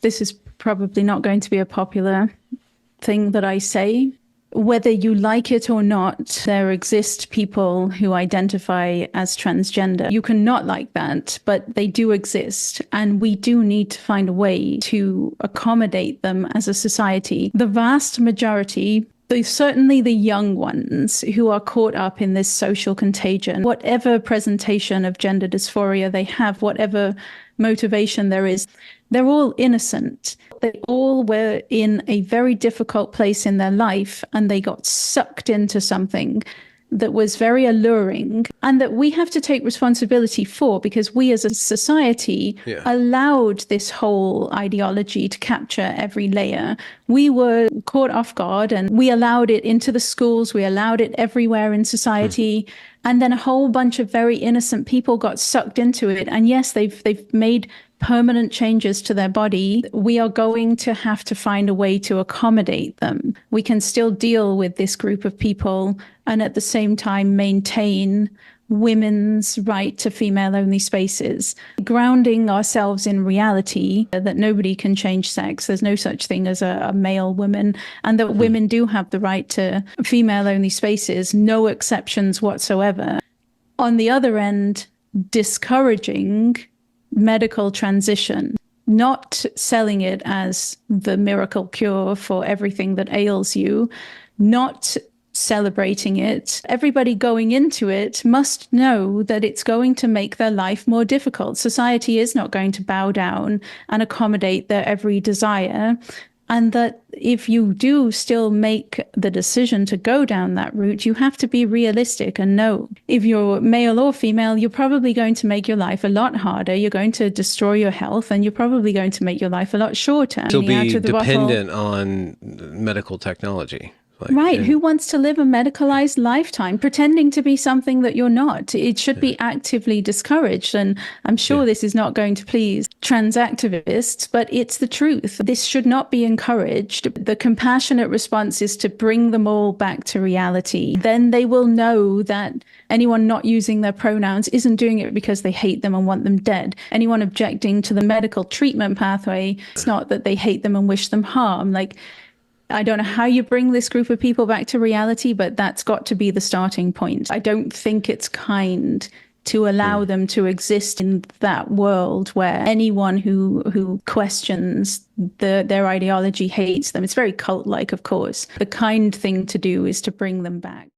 this is probably not going to be a popular thing that I say. Whether you like it or not, there exist people who identify as transgender. You can not like that, but they do exist. And we do need to find a way to accommodate them as a society. The vast majority, certainly the young ones who are caught up in this social contagion, whatever presentation of gender dysphoria they have, whatever motivation there is, they're all innocent. They all were in a very difficult place in their life, and they got sucked into something that was very alluring and that we have to take responsibility for, because we as a society allowed this whole ideology to capture every layer. We were caught off guard and we allowed it into the schools. We allowed it everywhere in society. And then a whole bunch of very innocent people got sucked into it. And yes, they've made permanent changes to their body. We are going to have to find a way to accommodate them. We can still deal with this group of people and at the same time maintain women's right to female-only spaces, grounding ourselves in reality that nobody can change sex. There's no such thing as a male woman, and that women do have the right to female-only spaces, no exceptions whatsoever. On the other end, discouraging medical transition, not selling it as the miracle cure for everything that ails you, not celebrating it. Everybody going into it must know that it's going to make their life more difficult. Society is not going to bow down and accommodate their every desire. And that if you do still make the decision to go down that route, you have to be realistic and know if you're male or female, you're probably going to make your life a lot harder. You're going to destroy your health, and you're probably going to make your life a lot shorter. So be dependent on medical technology. Right. Who wants to live a medicalized lifetime pretending to be something that you're not? It should be actively discouraged. And I'm sure this is not going to please trans activists, but it's the truth. This should not be encouraged. The compassionate response is to bring them all back to reality. Then they will know that anyone not using their pronouns isn't doing it because they hate them and want them dead. Anyone objecting to the medical treatment pathway, it's not that they hate them and wish them harm. I don't know how you bring this group of people back to reality, but that's got to be the starting point. I don't think it's kind to allow them to exist in that world where anyone who questions their ideology hates them. It's very cult-like, of course. The kind thing to do is to bring them back.